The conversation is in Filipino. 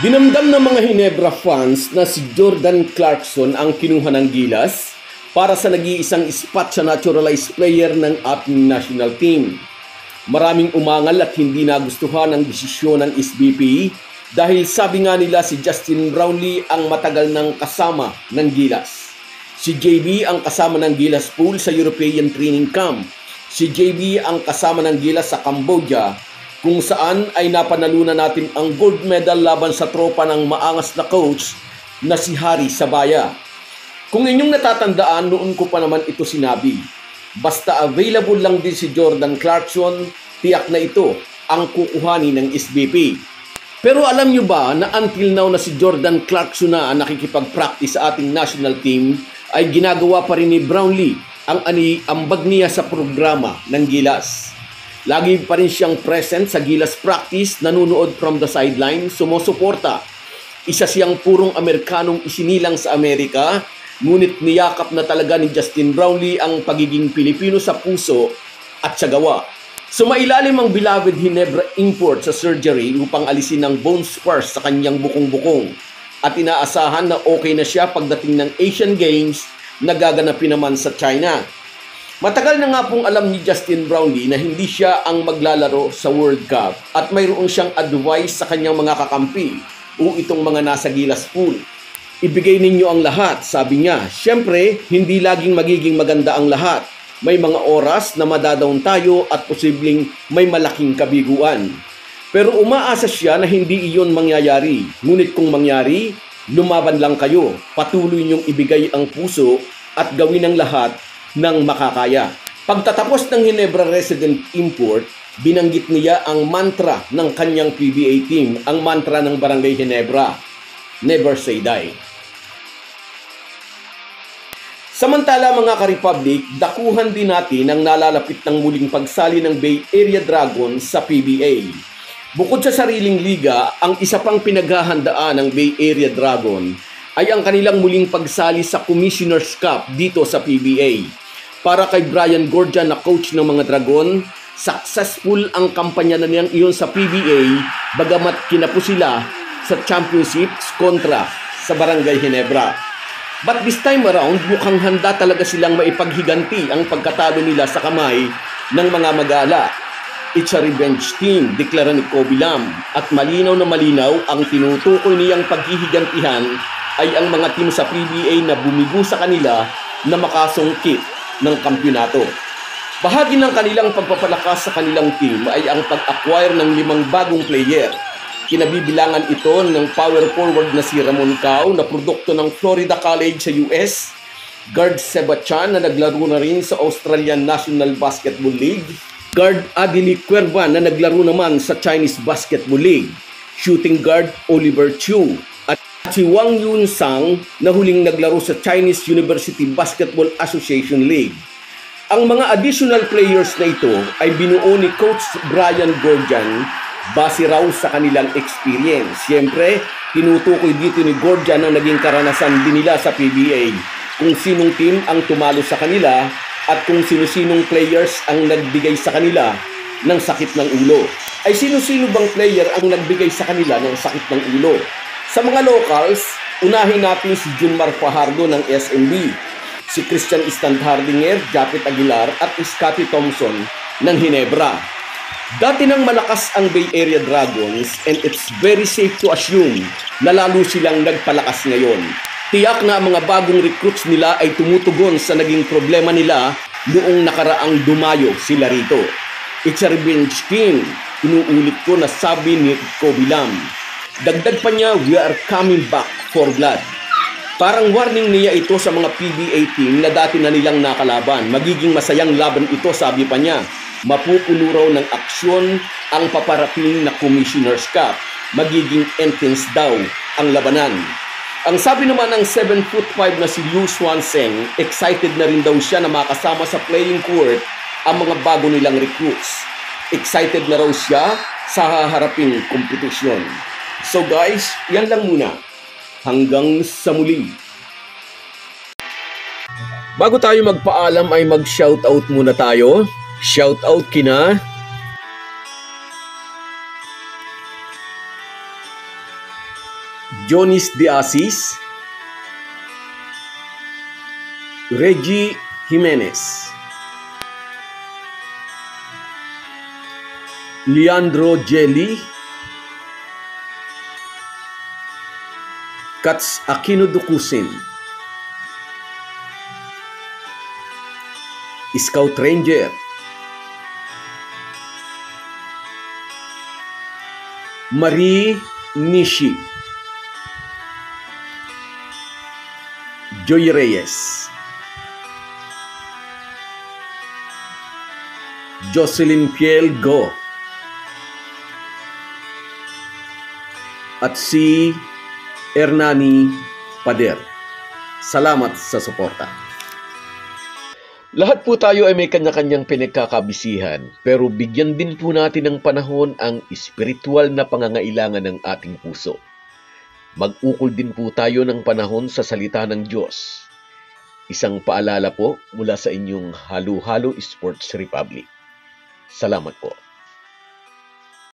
Dinamdam ng mga Hinebra fans na si Jordan Clarkson ang kinuha ng gilas para sa nag-iisang spot sa naturalized player ng ating national team. Maraming umangal at hindi nagustuhan ang desisyon ng SBP dahil sabi nga nila si Justin Brownlee ang matagal ng kasama ng gilas. Si JB ang kasama ng gilas pool sa European Training Camp. Si JB ang kasama ng gilas sa Cambodia, kung saan ay napanalunan natin ang gold medal laban sa tropa ng maangas na coach na si Harry Sabaya. Kung inyong natatandaan, noon ko pa naman ito sinabi. Basta available lang din si Jordan Clarkson, tiyak na ito ang kukuhanin ng SBP. Pero alam nyo ba na until now na si Jordan Clarkson na nakikipag-practice sa ating national team ay ginagawa pa rin ni Brownlee ang ambag niya sa programa ng gilas. Lagi pa rin siyang present sa gilas practice, nanunood from the sideline, sumusuporta. Isa siyang purong Amerikanong isinilang sa Amerika, ngunit niyakap na talaga ni Justin Brownlee ang pagiging Pilipino sa puso at sa gawa. Sumailalim ang beloved Hinebra import sa surgery upang alisin ang bone spurs sa kanyang bukong-bukong. At inaasahan na okay na siya pagdating ng Asian Games na gaganapin naman sa China. Matagal na nga pong alam ni Justin Brownlee na hindi siya ang maglalaro sa World Cup at mayroon siyang advice sa kanyang mga kakampi o itong mga nasa gilas pool. Ibigay ninyo ang lahat, sabi niya. Siyempre, hindi laging magiging maganda ang lahat. May mga oras na madadaon tayo at posibleng may malaking kabiguan. Pero umaasa siya na hindi iyon mangyayari. Ngunit kung mangyari, lumaban lang kayo. Patuloy niyong ibigay ang puso at gawin ang lahat ng makakaya. Pagtatapos ng Hinebra resident import, binanggit niya ang mantra ng kanyang PBA team, ang mantra ng Barangay Hinebra, Never Say Die. Samantala mga ka-Republic, dakuhan din natin ang nalalapit ng muling pagsali ng Bay Area Dragons sa PBA. Bukod sa sariling liga, ang isa pang pinaghahandaan ng Bay Area Dragon ay ang kanilang muling pagsali sa Commissioner's Cup dito sa PBA. Para kay Brian Gordian na coach ng mga Dragon, successful ang kampanya na niyan iyon sa PBA bagamat kinapo sila sa championships kontra sa Barangay Hinebra. But this time around, mukhang handa talaga silang maipaghiganti ang pagkatalo nila sa kamay ng mga magala. It's a revenge team, deklara ni Kobe Lam, at malinaw na malinaw ang tinutukoy niyang paghihigantihan ay ang mga team sa PBA na bumigo sa kanila na makasungkit ng kampyonato. Bahagi ng kanilang pagpapalakas sa kanilang team ay ang pag-acquire ng 5 bagong player. Kinabibilangan ito ng power forward na si Ramon Cao na produkto ng Florida College sa US, guard Seba Chan na naglaro na rin sa Australian National Basketball League, guard Adili Cuerva na naglaro naman sa Chinese Basketball League, shooting guard Oliver Chiu, at si Wang Yun Sang na huling naglaro sa Chinese University Basketball Association League. Ang mga additional players na ito ay binuo ni Coach Brian Gordian base raw sa kanilang experience. Siyempre, tinutukoy dito ni Gordian ang naging karanasan din nila sa PBA, kung sinong team ang tumalo sa kanila at kung sino-sinong players ang nagbigay sa kanila ng sakit ng ulo. Ay sino-sino bang player ang nagbigay sa kanila ng sakit ng ulo? Sa mga locals, unahin natin si Junmar Fajardo ng SMB, si Christian Standhardinger, Japet Aguilar at Scotty Thompson ng Hinebra. Dati nang malakas ang Bay Area Dragons and it's very safe to assume na lalo silang nagpalakas ngayon. Tiyak na ang mga bagong recruits nila ay tumutugon sa naging problema nila noong nakaraang dumayo sila rito. It's a revenge team, inuulit ko na sabi ni Kobe Lam. Dagdag pa niya, we are coming back for blood. Parang warning niya ito sa mga PBA team na dati na nilang nakalaban. Magiging masayang laban ito, sabi pa niya. Mapupuno raw ng aksyon ang paparating na Commissioner's Cup. Magiging intense daw ang labanan. Ang sabi naman ng 7'5" na si Liu Swanseng, excited na rin daw siya na makasama sa playing court ang mga bago nilang recruits. Excited na raw siya sa haharaping kompetisyon. So guys, yan lang muna. Hanggang sa muli. Bago tayo magpaalam ay mag-shoutout muna tayo. Shoutout kina Jonis De Asis, Reggie Jimenez, Leandro Jelly, Kats Aquino Dukusin, Scout Ranger, Marie Nishi, Joy Reyes, Jocelyn Piel Go, at si Hernani Pader. Salamat sa suporta. Lahat po tayo ay may kanya-kanyang pinagkakabisihan, pero bigyan din po natin ng panahon ang espiritual na pangangailangan ng ating puso. Mag-ukol din po tayo ng panahon sa salita ng Diyos. Isang paalala po mula sa inyong Halo-Halo Sports Republic. Salamat po.